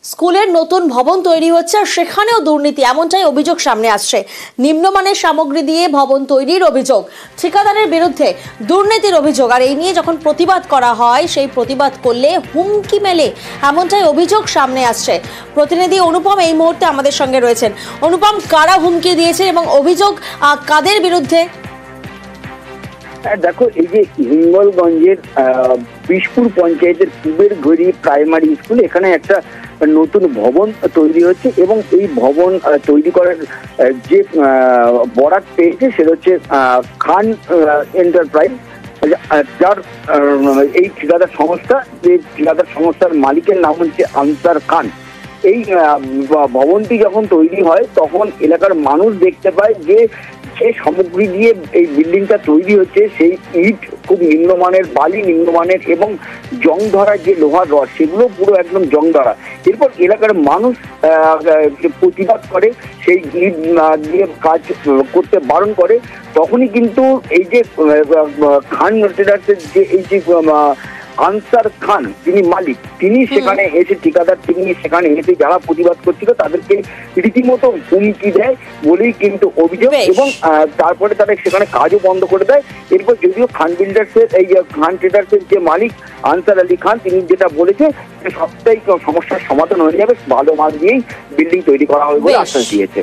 স্কুলের নতুন ভবন তৈরি হচ্ছে আর সেখানেও দুর্নীতি, এমনটাই অভিযোগ সামনে আসছে। নিম্নমানের সামগ্রী দিয়ে ভবন তৈরির অভিযোগ, ঠিকাদারের বিরুদ্ধে দুর্নীতির অভিযোগ। আর এই নিয়ে যখন প্রতিবাদ করা হয়, সেই প্রতিবাদ করলে হুমকি মেলে, এমনটাই অভিযোগ সামনে আসছে। প্রতিনিধি অনুপম এই মুহূর্তে আমাদের সঙ্গে রয়েছেন। অনুপম, কারা হুমকি দিয়েছে এবং অভিযোগ কাদের বিরুদ্ধে? দেখো, এই যে হিঙ্গলগঞ্জের বিশপুর পঞ্চায়েতের কুবের ঘড়ি প্রাইমারি স্কুল, এখানে একটা নতুন ভবন তৈরি হচ্ছে এবং এই ভবন তৈরি করার যে বরাত পেয়েছে সেটা হচ্ছে খান এন্টারপ্রাইজ, যার এই ঠিকাদার সংস্থা, যে ঠিকাদার সংস্থার মালিকের নাম হচ্ছে আনসার খান। এই ভবনটি যখন তৈরি হয় তখন এলাকার মানুষ দেখতে পায় যে সামগ্রী দিয়ে এই বিল্ডিংটা তৈরি হচ্ছে সেই ইট খুব নিম্নমানের, বালি নিম্নমানের এবং জং ধরা যে লোহার রড সেগুলো পুরো একদম জং ধরা। এরপর এলাকার মানুষ প্রতিবাদ করে, সেই ইট দিয়ে কাজ করতে বারণ করে। তখনই কিন্তু এই যে খান ট্রেডার্সের যে এই যে আনসার খান, তিনি মালিক, তিনি সেখানে এসে, ঠিকাদার তিনি সেখানে এসে যারা প্রতিবাদ করছিল তাদেরকে রীতিমতো হুমকি দেয় বলেই কিন্তু অভিযোগ, এবং তারপরে তারা সেখানে কাজও বন্ধ করে দেয়। এরপর যদিও খান বিল্ডার্সের, এই খান ট্রেডার্সের যে মালিক আনসার আলী খান, তিনি যেটা বলেছে সবটাই সমস্যার সমাধান হয়ে যাবে, ভালো মাল দিয়েই বিল্ডিং তৈরি করা হবে বলে আশ্বাস দিয়েছে।